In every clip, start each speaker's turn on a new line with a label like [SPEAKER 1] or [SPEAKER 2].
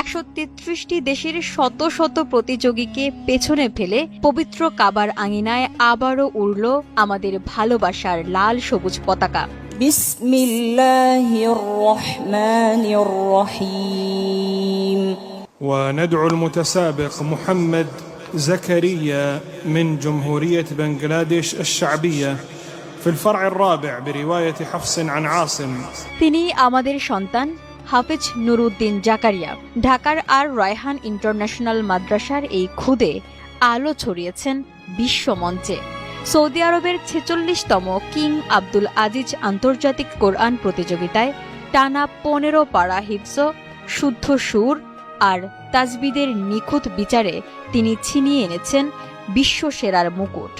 [SPEAKER 1] 133টি দেশের শত শত প্রতিযোগীকে পেছনে ফেলে পবিত্র কাবার আঙিনায় আবারও উড়ল আমাদের ভালোবাসার লাল সবুজ পতাকা।
[SPEAKER 2] বিসমিল্লাহির রহমানির রহিম।
[SPEAKER 3] وندعو المتسابق محمد زكريا من جمهورية بنغلاديش الشعبية في الفرع الرابع برواية حفص عن عاصم।
[SPEAKER 1] তিনি আমাদের সন্তান হাফেজ নুরুদ্দিন জাকারিয়া ঢাকার আর রায়হান ইন্টারন্যাশনাল মাদ্রাসার এই খুদে আলো ছড়িয়েছেন বিশ্বমঞ্চে। সৌদি আরবের 46তম কিং আব্দুল আজিজ আন্তর্জাতিক কোরআন প্রতিযোগিতায় টানা 15 পারা হিফজ, শুদ্ধ সুর আর তাজবিদের নিখুঁত বিচারে তিনি ছিনিয়ে এনেছেন বিশ্বসেরার মুকুট।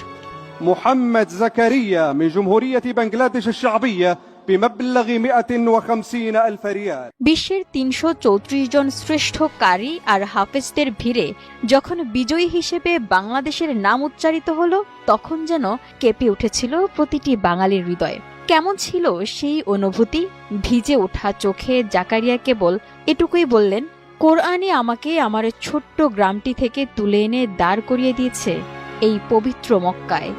[SPEAKER 4] محمد زكريا من جمهورية بنغلاديش الشعبية بمبلغ 150,000 ريال।
[SPEAKER 1] বিশ্বের 334 জন শ্রেষ্ঠ কারি আর হাফেজদের ভিড়ে যখন বিজয়ী হিসেবে বাংলাদেশের নাম উচ্চারিত হলো, তখন যেন কেঁপে উঠেছিল প্রতিটি বাঙালির হৃদয়। কেমন ছিল সেই অনুভূতি? ভিজে ওঠা চোখে জাকারিয়া কেবল এটুকুই বললেন, কোরআনই আমাকে আমার ছোট্ট গ্রামটি থেকে তুলে এনে দাঁড় করিয়ে দিয়েছে এই পবিত্র মক্কায়।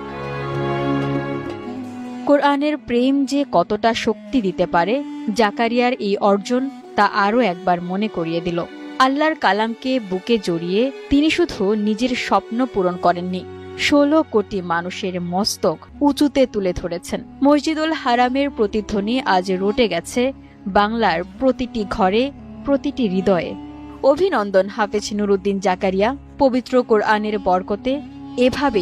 [SPEAKER 1] কোরআনের প্রেম যে কতটা শক্তি দিতে পারে, জাকারিয়ার এই অর্জন তা আরও একবার মনে করিয়ে দিল। আল্লাহর কালামকে বুকে জড়িয়ে তিনি শুধু নিজের স্বপ্ন পূরণ করেননি, 16 কোটি মানুষের মস্তক উঁচুতে তুলে ধরেছেন। মসজিদুল হারামের প্রতিধ্বনি আজ রটে গেছে বাংলার প্রতিটি ঘরে, প্রতিটি হৃদয়ে। অভিনন্দন হাফেজ নুরুদ্দিন জাকারিয়া। পবিত্র কোরআনের বরকতে এভাবে